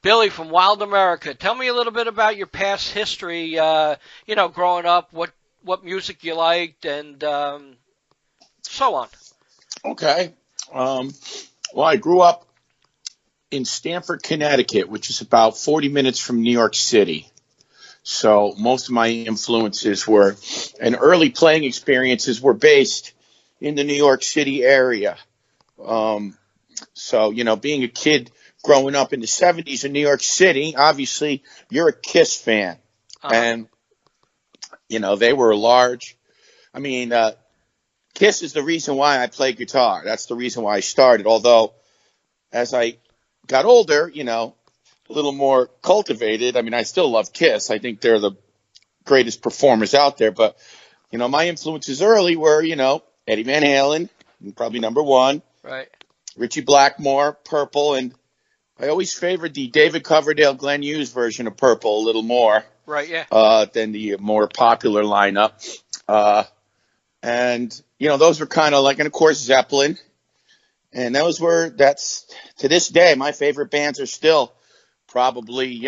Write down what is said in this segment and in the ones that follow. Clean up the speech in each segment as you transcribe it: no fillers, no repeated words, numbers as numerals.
Billy from Wild America. Tell me a little bit about your past history, growing up, what music you liked, and so on. Okay. Well, I grew up in Stamford, Connecticut, which is about 40 minutes from New York City. So most of my influences and early playing experiences were based in the New York City area. So, being a kid growing up in the 70s in New York City, obviously you're a Kiss fan. Uh-huh. And, they were large. I mean, Kiss is the reason why I play guitar. That's the reason why I started. Although, as I got older, a little more cultivated. I mean, I still love Kiss. I think they're the greatest performers out there. But, my influences early were, Eddie Van Halen, probably number one. Right. Richie Blackmore, Purple, and I always favored the David Coverdale, Glenn Hughes version of Purple a little more. Right, yeah. Than the more popular lineup. And, those were kind of like, and of course, Zeppelin. And that's, to this day, my favorite bands are still probably,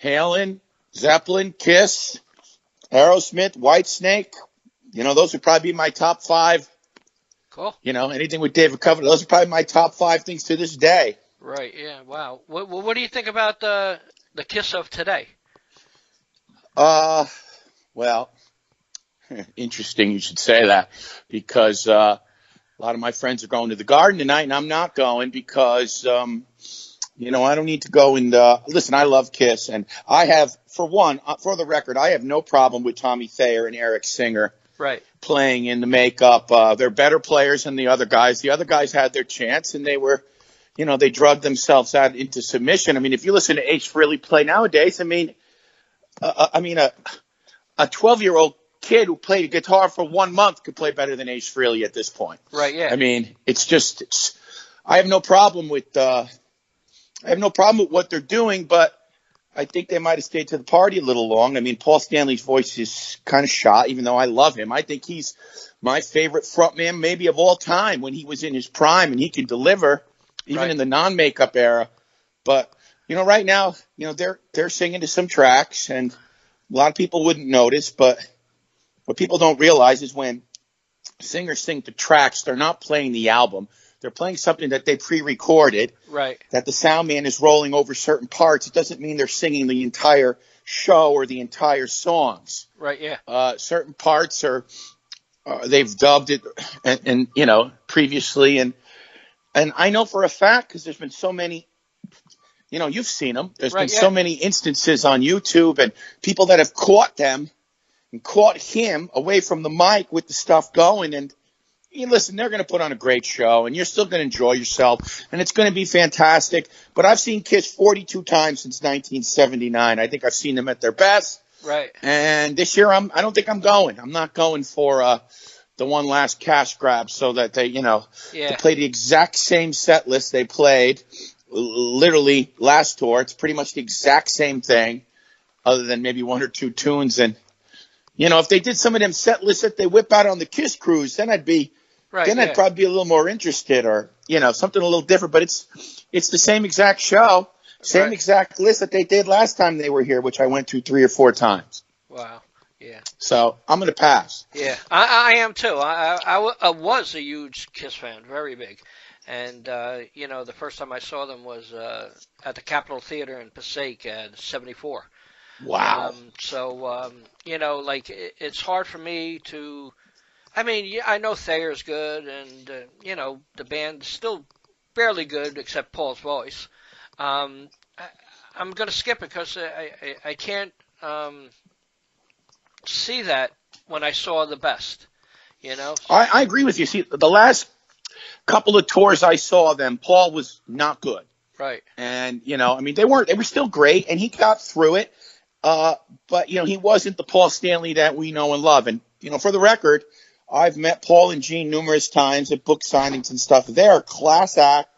Halen, Zeppelin, Kiss, Aerosmith, Whitesnake. Those would probably be my top five. Cool. Anything with David Coverdale, those are probably my top five things to this day. Right, yeah, wow. What do you think about the Kiss of today? Well, interesting you should say that, because a lot of my friends are going to the Garden tonight, and I'm not going because, I don't need to go and listen, I love Kiss, and I have, for the record, I have no problem with Tommy Thayer and Eric Singer playing in the makeup. They're better players than the other guys. The other guys had their chance, and they were, they drugged themselves out into submission. I mean, if you listen to Ace Frehley play nowadays, a 12-year-old kid who played guitar for 1 month could play better than Ace Frehley at this point. Right, yeah. I mean, I have no problem with what they're doing, but I think they might have stayed to the party a little long. I mean, Paul Stanley's voice is kind of shot, even though I love him. I think he's my favorite frontman maybe of all time when he was in his prime, and he could deliver even in the non-makeup era. But, right now, they're singing to some tracks, and a lot of people wouldn't notice, but what people don't realize is when singers sing to tracks, they're not playing the album. They're playing something that they pre-recorded, that the sound man is rolling over certain parts. It doesn't mean they're singing the entire show or the entire songs. Right, yeah. Certain parts they've dubbed it and previously. And I know for a fact, because there's been so many, you've seen them. There's been so many instances on YouTube and people that have caught them and caught him away from the mic with the stuff going. And listen, they're going to put on a great show, and you're still going to enjoy yourself, and it's going to be fantastic. But I've seen Kiss 42 times since 1979. I think I've seen them at their best. Right. And this year, I don't think I'm going. I'm not going for the one last cash grab so that they, they play the exact same set list they played literally last tour. It's pretty much the exact same thing, other than maybe one or two tunes. And, if they did some of them set lists that they whip out on the Kiss cruise, then I'd probably be a little more interested, or, something a little different. But it's the same exact show, same exact list that they did last time they were here, which I went to 3 or 4 times. Wow. Yeah. So I'm going to pass. Yeah, I am too. I was a huge Kiss fan, very big. And, the first time I saw them was at the Capitol Theater in Passaic in '74. Wow. It's hard for me to – I mean, I know Thayer's good, and, the band's still fairly good except Paul's voice. I'm going to skip it because I can't see that when I saw the best, I agree with you. See, the last couple of tours I saw them, Paul was not good. Right. And, they were still great, and he got through it. But, he wasn't the Paul Stanley that we know and love. And, for the record, I've met Paul and Gene numerous times at book signings and stuff. They're a class act,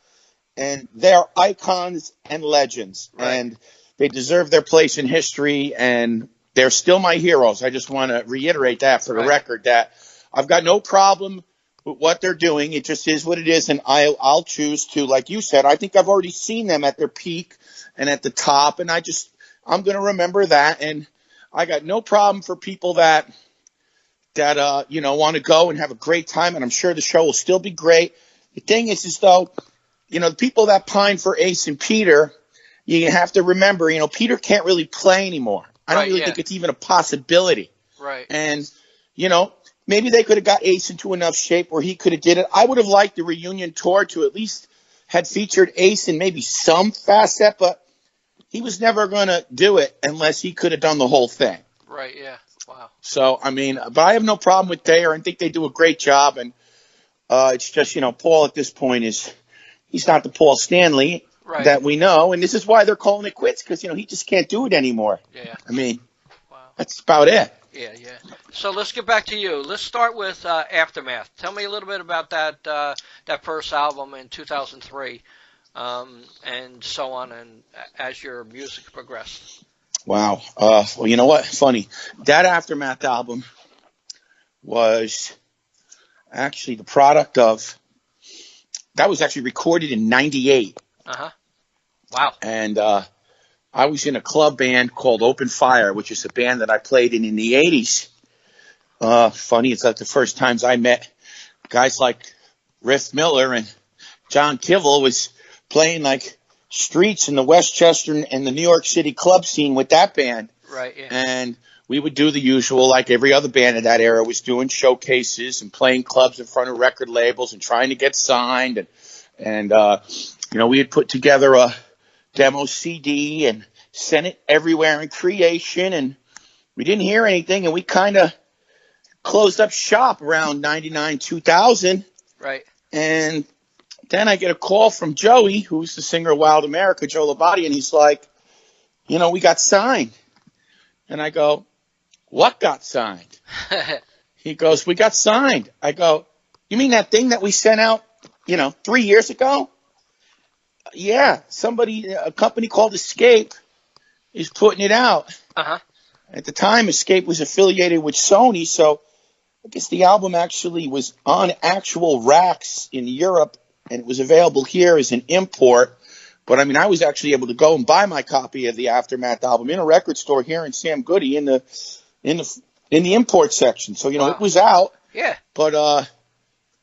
and they're icons and legends. Right. And they deserve their place in history, and they're still my heroes. I just want to reiterate that for the record, that I've got no problem with what they're doing. It just is what it is, and I'll choose to, like you said, I think I've already seen them at their peak and at the top, and I'm going to remember that, and I got no problem for people that want to go and have a great time, and I'm sure the show will still be great. The thing is though, the people that pine for Ace and Peter, you have to remember, Peter can't really play anymore. I don't really think it's even a possibility. Right. And, maybe they could have got Ace into enough shape where he could have did it. I would have liked the reunion tour to at least had featured Ace in maybe some facet, but he was never going to do it unless he could have done the whole thing. Right, yeah. Wow. So, but I have no problem with Thayer. I think they do a great job. And it's just, Paul at this point he's not the Paul Stanley that we know. And this is why they're calling it quits, because, he just can't do it anymore. Yeah. Wow. That's about it. Yeah. So let's get back to you. Let's start with Aftermath. Tell me a little bit about that first album in 2003, and so on, and as your music progressed. Wow. Well, you know what? Funny. That Aftermath album was actually the product of, that was actually recorded in 98. Uh-huh. Wow. And I was in a club band called Open Fire, which is a band that I played in the 80s. Funny, it's like the first times I met guys like Riff Miller and John Kivel was playing like streets in the Westchester and the New York City club scene with that band. Right, yeah. And we would do the usual, like every other band of that era was doing, showcases and playing clubs in front of record labels and trying to get signed. And we had put together a demo CD and sent it everywhere in creation, and we didn't hear anything, and we kind of closed up shop around 99, 2000. Right. And then I get a call from Joey, who's the singer of Wild America, Joe Labate, and he's like, we got signed. And I go, what got signed? He goes, we got signed. I go, you mean that thing that we sent out, 3 years ago? Yeah, a company called Escape is putting it out. Uh-huh. At the time, Escape was affiliated with Sony, so I guess the album actually was on actual racks in Europe, and it was available here as an import. But I was actually able to go and buy my copy of the Aftermath album in a record store here in Sam Goody in the import section. So wow. It was out. Yeah. But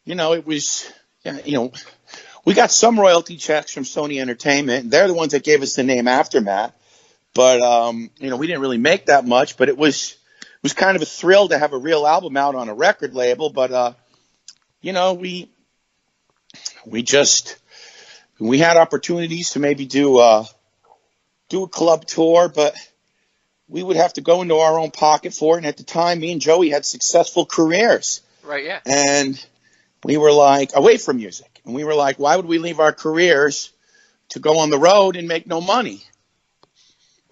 it was we got some royalty checks from Sony Entertainment. They're the ones that gave us the name Aftermath. But we didn't really make that much. But it was kind of a thrill to have a real album out on a record label. But we had opportunities to maybe do a club tour, but we would have to go into our own pocket for it. And at the time, me and Joey had successful careers. Right, yeah. And we were like, away from music. And we were like, why would we leave our careers to go on the road and make no money?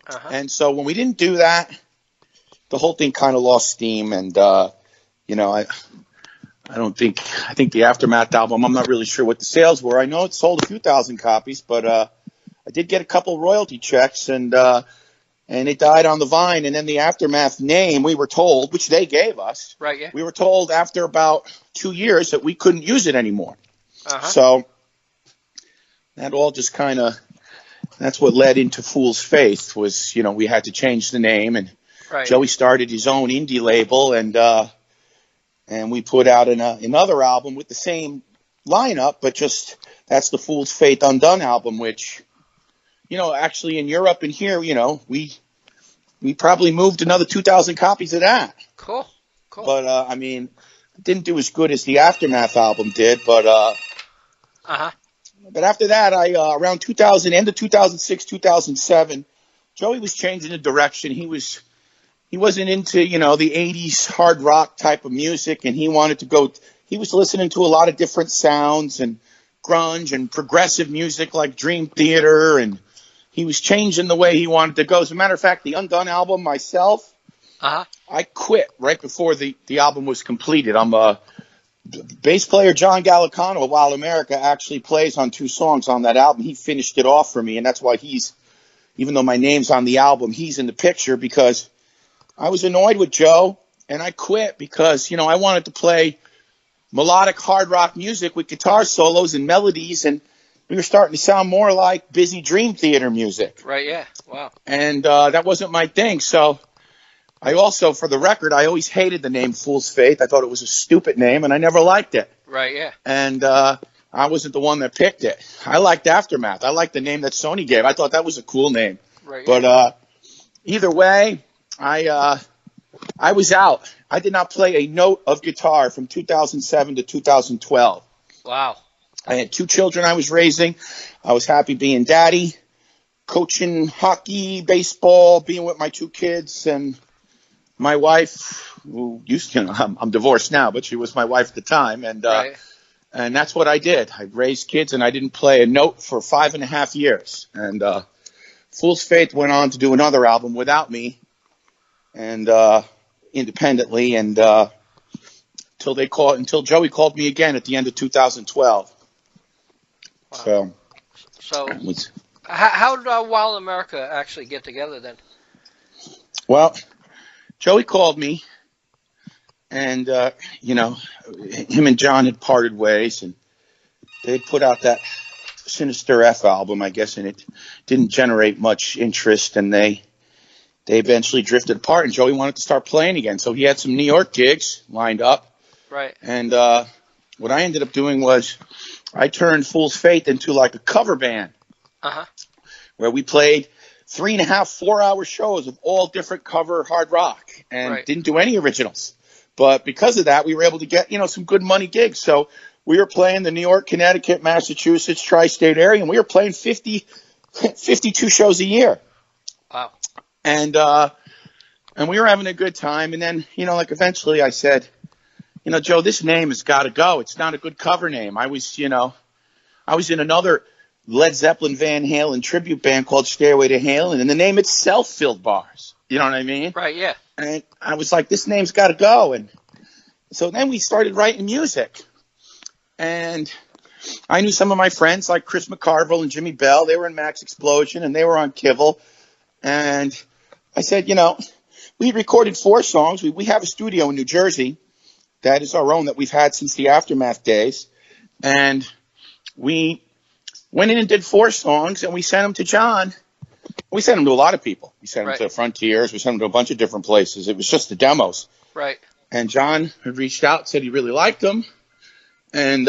Uh-huh. And so when we didn't do that, the whole thing kind of lost steam. And, I think the Aftermath album, I'm not really sure what the sales were. I know it sold a few thousand copies, but I did get a couple royalty checks, and it died on the vine. And then the Aftermath name, we were told, which they gave us, right? Yeah. We were told after about 2 years that we couldn't use it anymore. Uh-huh. So that all just kind of, that's what led into Fool's Faith was, we had to change the name, and right. Joey started his own indie label, and we put out another album with the same lineup, but just that's the Fool's Faith Undone album, which, actually in Europe and here, we probably moved another 2,000 copies of that. Cool. But, it didn't do as good as the Aftermath album did, but, uh-huh. But after that, around 2000, end of 2006, 2007, Joey was changing the direction. He wasn't into, the 80s hard rock type of music, and he wanted to go – he was listening to a lot of different sounds and grunge and progressive music like Dream Theater, and he was changing the way he wanted to go. As a matter of fact, the Undone album myself, uh-huh. I quit right before the album was completed. Bass player John Gallicano of Wild America actually plays on 2 songs on that album. He finished it off for me, and that's why even though my name's on the album, he's in the picture because – I was annoyed with Joe, and I quit because, I wanted to play melodic hard rock music with guitar solos and melodies, and we were starting to sound more like busy Dream Theater music. Right, yeah. Wow. And that wasn't my thing. So I also, for the record, I always hated the name Fool's Faith. I thought it was a stupid name, and I never liked it. Right, yeah. And I wasn't the one that picked it. I liked Aftermath. I liked the name that Sony gave. I thought that was a cool name. Right, But yeah. either way, I was out. I did not play a note of guitar from 2007 to 2012. Wow. I had 2 children I was raising. I was happy being daddy, coaching hockey, baseball, being with my 2 kids, and my wife, who used to, I'm divorced now, but she was my wife at the time, and Right. and that's what I did. I raised kids, and I didn't play a note for 5.5 years. And Fool's Faith went on to do another album without me, and independently, and until Joey called me again at the end of 2012. Wow. So So, how did Wild America actually get together then? well, Joey called me, and him and John had parted ways, and they'd put out that Sinister F album, I guess, and it didn't generate much interest, and they eventually drifted apart, and Joey wanted to start playing again. So he had some New York gigs lined up. Right. And what I ended up doing was I turned Fool's Faith into like a cover band Uh-huh. where we played 3.5, 4-hour shows of all different cover hard rock and Right. didn't do any originals. But because of that, we were able to get, some good money gigs. So we were playing the New York, Connecticut, Massachusetts, tri-state area, and we were playing 52 shows a year. Wow. And we were having a good time. And then, eventually I said, Joe, this name has got to go. It's not a good cover name. I was in another Led Zeppelin Van Halen tribute band called Stairway to Halen, and the name itself filled bars. You know what I mean? Right, yeah. And I was like, this name's got to go. And so then we started writing music. And I knew some of my friends like Chris McCarville and Jimmy Bell. They were in Max Explosion, and they were on Kibble. And I said, we recorded 4 songs. We have a studio in New Jersey that is our own that we've had since the Aftermath days. And we went in and did 4 songs, and we sent them to John. We sent them to a lot of people. We sent them to Frontiers. We sent them to a bunch of different places. It was just the demos. Right. And John had reached out, said he really liked them. And,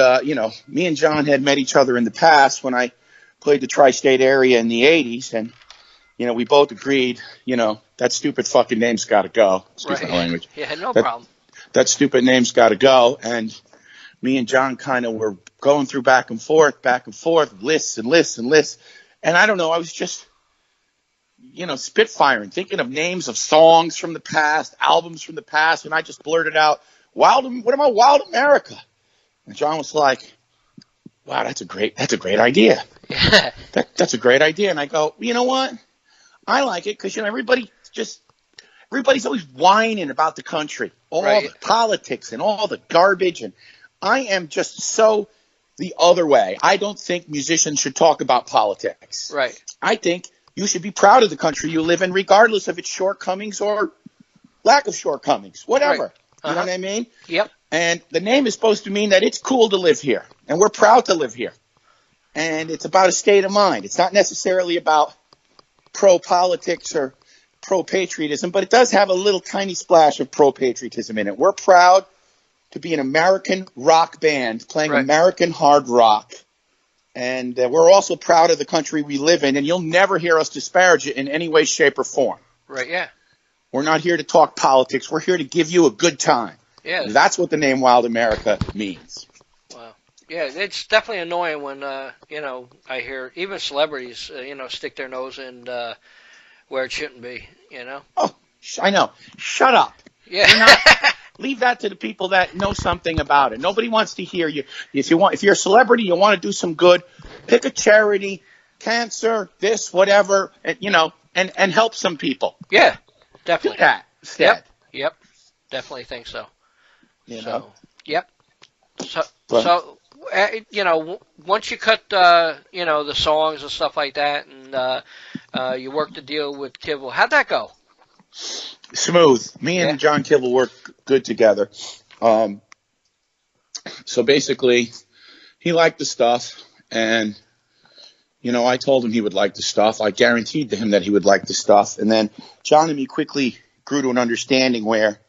me and John had met each other in the past when I played the tri-state area in the 80s. And, we both agreed, that stupid fucking name's got to go. Excuse my language. Yeah, no problem. That stupid name's got to go. And me and John kind of were going through back and forth, lists and lists and lists. And I don't know, I was just, spitfiring, thinking of names of songs from the past, albums from the past. And I just blurted out, what about Wild America? And John was like, wow, that's a great idea. Yeah. That's a great idea. And I go, you know what? I like it because, everybody's always whining about the country, all the politics and all the garbage. And I am just so the other way. I don't think musicians should talk about politics. Right. I think you should be proud of the country you live in, regardless of its shortcomings or lack of shortcomings, whatever. Right. You know what I mean? Yep. And the name is supposed to mean that it's cool to live here, and we're proud to live here. And it's about a state of mind. It's not necessarily about pro-politics or pro-patriotism, but it does have a little tiny splash of pro-patriotism in it. We're proud to be an American rock band playing American hard rock. And we're also proud of the country we live in, and you'll never hear us disparage it in any way, shape, or form. Right, yeah. We're not here to talk politics. We're here to give you a good time. Yeah. That's what the name Wild America means. Wow. Yeah, it's definitely annoying when, I hear even celebrities, stick their nose in where it shouldn't be, Oh, I know. Shut up. Yeah. Leave that to the people that know something about it. Nobody wants to hear you. If you're a celebrity, you want to do some good, pick a charity, cancer, this, whatever, and help some people. Yeah, definitely. Do that instead. Yep. Definitely think so. Yep. Once you cut, the songs and stuff like that, and you work the deal with Kibble, how'd that go? Smooth. Me and John Kibble work good together. So basically, he liked the stuff, and I told him he would like the stuff. I guaranteed to him that he would like the stuff, and then John and me quickly grew to an understanding where,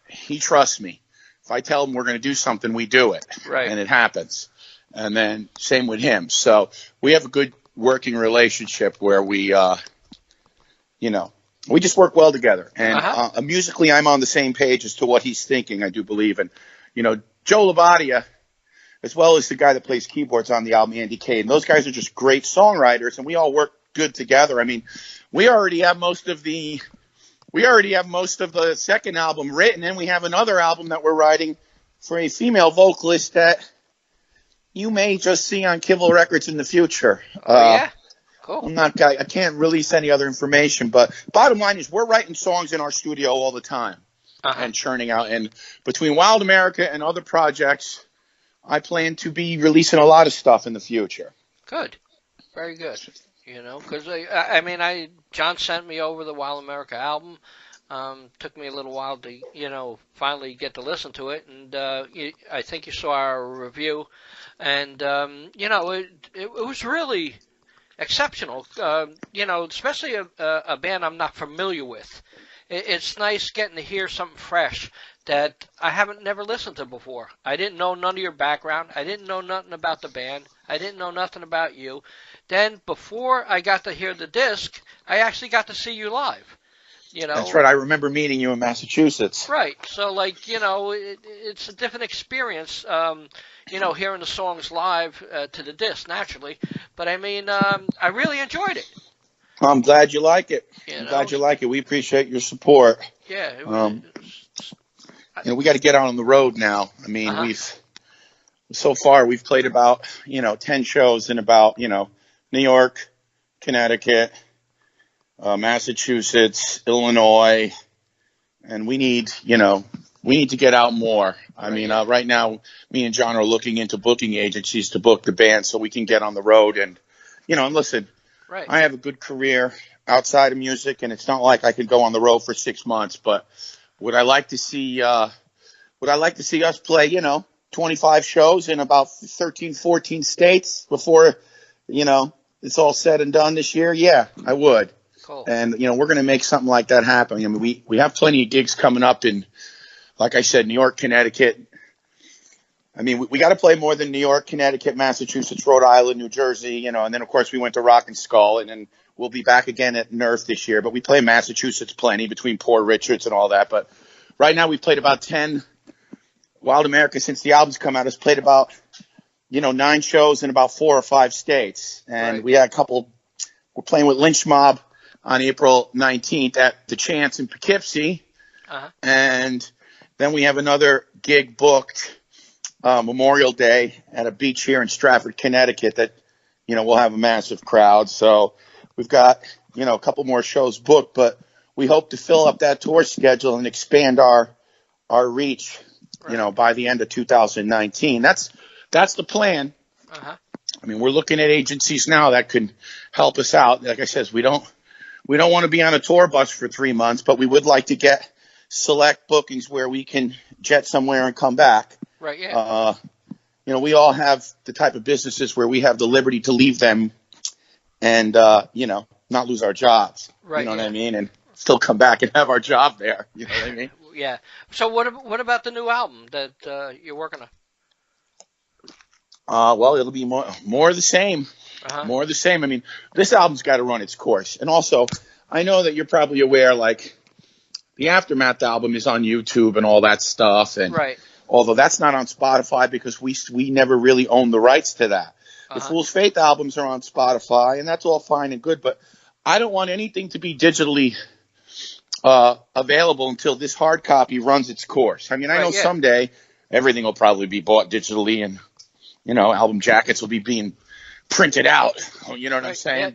he trusts me. If I tell him we're going to do something, we do it, Right. And it happens. And then same with him. So we have a good working relationship where we just work well together. And musically, I'm on the same page as to what he's thinking, I do believe. And, Joe Labadia, as well as the guy that plays keyboards on the album, Andy Cade, and those guys are just great songwriters, and we all work good together. I mean, we already have most of the second album written, and we have another album that we're writing for a female vocalist that you may just see on Kibble Records in the future. Yeah? Cool. I can't release any other information, but bottom line is we're writing songs in our studio all the time and churning out. And between Wild America and other projects, I plan to be releasing a lot of stuff in the future. Good. Very good. Because John sent me over the Wild America album. Took me a little while to, finally get to listen to it. And I think you saw our review. And, it was really exceptional, especially a band I'm not familiar with. It's nice getting to hear something fresh that I haven't never listened to before. I didn't know none of your background. I didn't know nothing about the band. I didn't know nothing about you. Then before I got to hear the disc, I actually got to see you live. That's right. I remember meeting you in Massachusetts. Right. So, it's a different experience, hearing the songs live to the disc, naturally. But, I really enjoyed it. I'm glad you like it. Glad you like it. We appreciate your support. Yeah. We got to get out on the road now. I mean, we've played about, 10 shows in about, New York, Connecticut, Massachusetts, Illinois, and we need to get out more. Right now, me and John are looking into booking agencies to book the band so we can get on the road and listen. Right. I have a good career outside of music, and it's not like I could go on the road for 6 months. But would I like to see us play, 25 shows in about 13, 14 states before, it's all said and done this year? Yeah, I would. Cool. And, we're going to make something like that happen. We have plenty of gigs coming up in, like I said, New York, Connecticut. We got to play more than New York, Connecticut, Massachusetts, Rhode Island, New Jersey, and then, of course, we went to Rock and Skull, and then we'll be back again at Nerf this year. But we play Massachusetts plenty between Poor Richards and all that. But right now we've played about 10. Wild America, since the album's come out, has played about, 9 shows in about 4 or 5 states. And we had a couple. We're playing with Lynch Mob on April 19th at the Chance in Poughkeepsie. And then we have another gig booked Memorial Day at a beach here in Stratford, Connecticut that, we'll have a massive crowd. So we've got, a couple more shows booked, but we hope to fill up that tour schedule and expand our reach, by the end of 2019. That's the plan. We're looking at agencies now that can help us out. Like I said, we don't want to be on a tour bus for 3 months, but we would like to get select bookings where we can jet somewhere and come back. Right, yeah. We all have the type of businesses where we have the liberty to leave them and, not lose our jobs. Right, you know what I mean? And still come back and have our job there. You know what I mean? Yeah. So what about the new album that you're working on? Well, it'll be more of the same. More of the same. This album's got to run its course. And also, I know that you're probably aware, the Aftermath album is on YouTube and all that stuff. And right. Although that's not on Spotify because we never really own the rights to that. The Fool's Faith albums are on Spotify, and that's all fine and good. But I don't want anything to be digitally available until this hard copy runs its course. I know someday everything will probably be bought digitally and, album jackets will be being printed out. You know what I'm saying?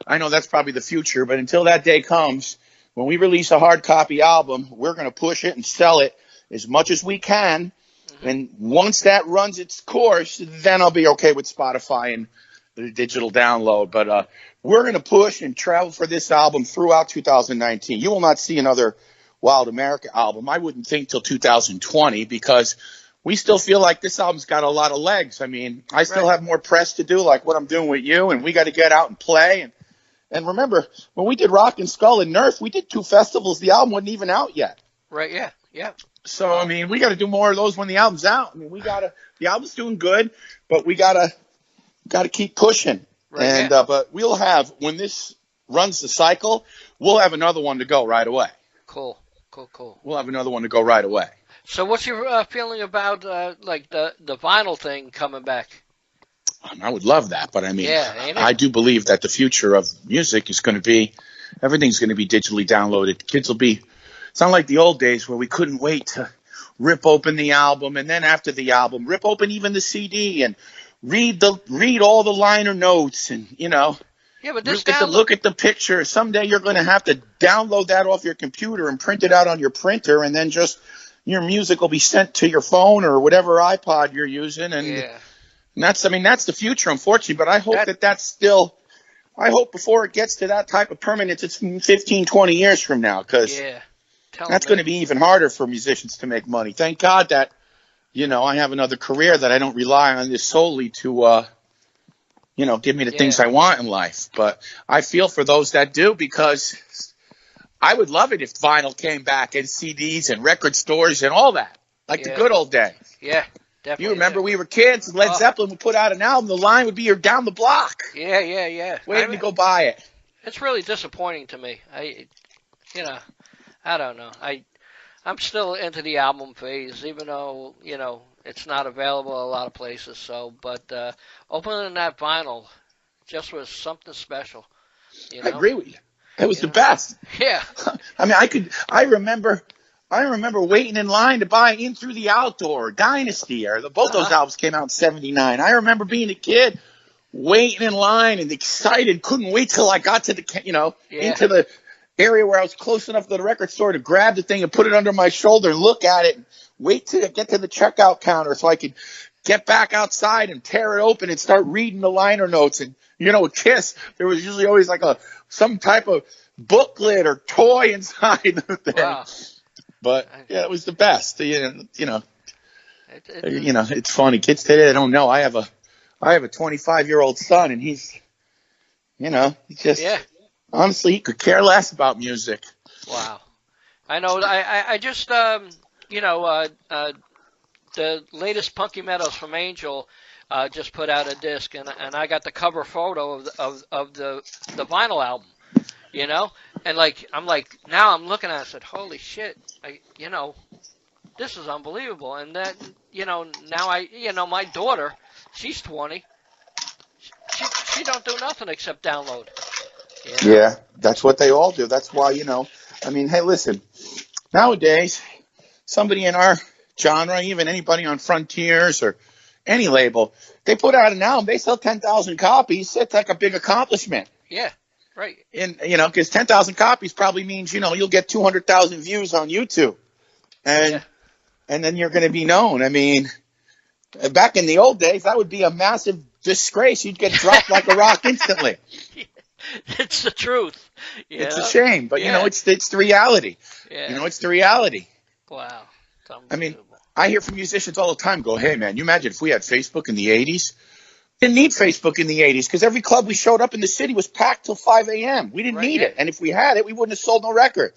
I know that's probably the future. But until that day comes, when we release a hard copy album, we're going to push it and sell it as much as we can. And once that runs its course, then I'll be okay with Spotify and the digital download. But we're going to push and travel for this album throughout 2019. You will not see another Wild America album, I wouldn't think, till 2020 because we still feel like this album's got a lot of legs. I mean, I still Right. have more press to do, like what I'm doing with you, and we got to get out and play. And remember, when we did Rock and Skull and Nerf, we did 2 festivals. The album wasn't even out yet. Right. Yeah. Yeah. So, I mean, we got to do more of those when the album's out. I mean, the album's doing good, but we got to keep pushing. Right. And, Yeah. but we'll have, when this runs the cycle, we'll have another one to go right away. Cool. Cool. We'll have another one to go right away. So, what's your feeling about like the vinyl thing coming back? I would love that, but I mean, Yeah, ain't it? I do believe that the future of music is going to be, everything's going to be digitally downloaded. Kids will be, it's not like the old days where we couldn't wait to rip open the album, and then after the album, rip open even the CD and read all the liner notes, and Yeah, but this look at the picture. Someday you're going to have to download that off your computer and print it out on your printer, and then just your music will be sent to your phone or whatever iPod you're using, and Yeah. that's the future, unfortunately. But I hope that's still. I hope before it gets to that type of permanence, it's 15, 20 years from now, because Yeah. that's going to be even harder for musicians to make money. Thank God that, I have another career, that I don't rely on this solely to, give me the things I want in life. But I feel for those that do, because I would love it if vinyl came back and CDs and record stores and all that, like the good old days. Yeah, definitely. You remember we were kids, and Led Zeppelin would put out an album, the line would be, you're down the block. Yeah. Waiting to go buy it. It's really disappointing to me. I don't know. I'm still into the album phase, even though, it's not available a lot of places. So, but opening that vinyl just was something special. I agree with you. It was the best. Yeah. I mean, I remember waiting in line to buy In Through the Outdoor, Dynasty, both those albums came out in '79. I remember being a kid, waiting in line and excited, couldn't wait till I got to the, into the area where I was close enough to the record store to grab the thing and put it under my shoulder and look at it, and wait till I get to the checkout counter so I could get back outside and tear it open and start reading the liner notes. And, with Kiss, there was usually always like some type of booklet or toy inside the thing. Wow. But yeah, it was the best. It's funny. Kids today, they don't know. I have a 25-year-old son, and he's, honestly, he could care less about music. Wow. I know. I just the latest Punky Meadows from Angel just put out a disc, and I got the cover photo of the vinyl album, and now I'm looking at it, I said, holy shit, this is unbelievable. And then, now my daughter, she's 20, she don't do nothing except download. Yeah, that's what they all do. That's why, I mean, hey, listen, nowadays, somebody in our genre, even anybody on Frontiers or any label, they put out an album, they sell 10,000 copies. It's like a big accomplishment. Yeah, right. And, because 10,000 copies probably means, you'll get 200,000 views on YouTube. And then you're going to be known. I mean, back in the old days, that would be a massive disgrace. You'd get dropped like a rock instantly. It's the truth. It's a shame, but, it's the reality. Yeah. It's the reality. Wow. I mean, I hear from musicians all the time go, hey, man, you imagine if we had Facebook in the 80s? Didn't need Facebook in the 80s because every club we showed up in the city was packed till 5 a.m. We didn't need it. And if we had it, we wouldn't have sold no record.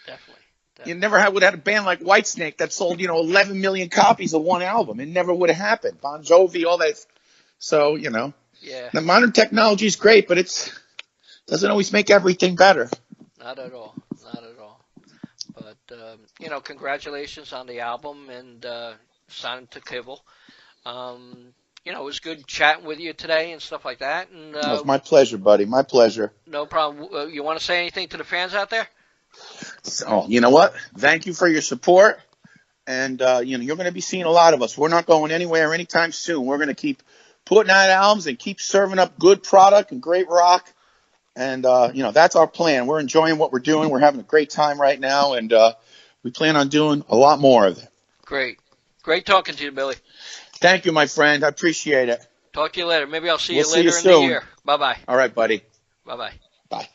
Definitely. You never would have had a band like Whitesnake that sold, 11 million copies of one album. It never would have happened. Bon Jovi, all that. So, Yeah. the modern technology is great, but it doesn't always make everything better. Not at all. But, congratulations on the album and signing to Kibble. It was good chatting with you today and stuff like that. And it was my pleasure, buddy. My pleasure. No problem. You want to say anything to the fans out there? So, you know what? Thank you for your support. And, you're going to be seeing a lot of us. We're not going anywhere anytime soon. We're going to keep putting out albums and keep serving up good product and great rock. And, that's our plan. We're enjoying what we're doing. We're having a great time right now. And we plan on doing a lot more of it. Great. Great talking to you, Billy. Thank you, my friend. I appreciate it. Talk to you later. Maybe I'll see you We'll see later you in soon. the year. Bye-bye. All right, buddy. Bye-bye. Bye.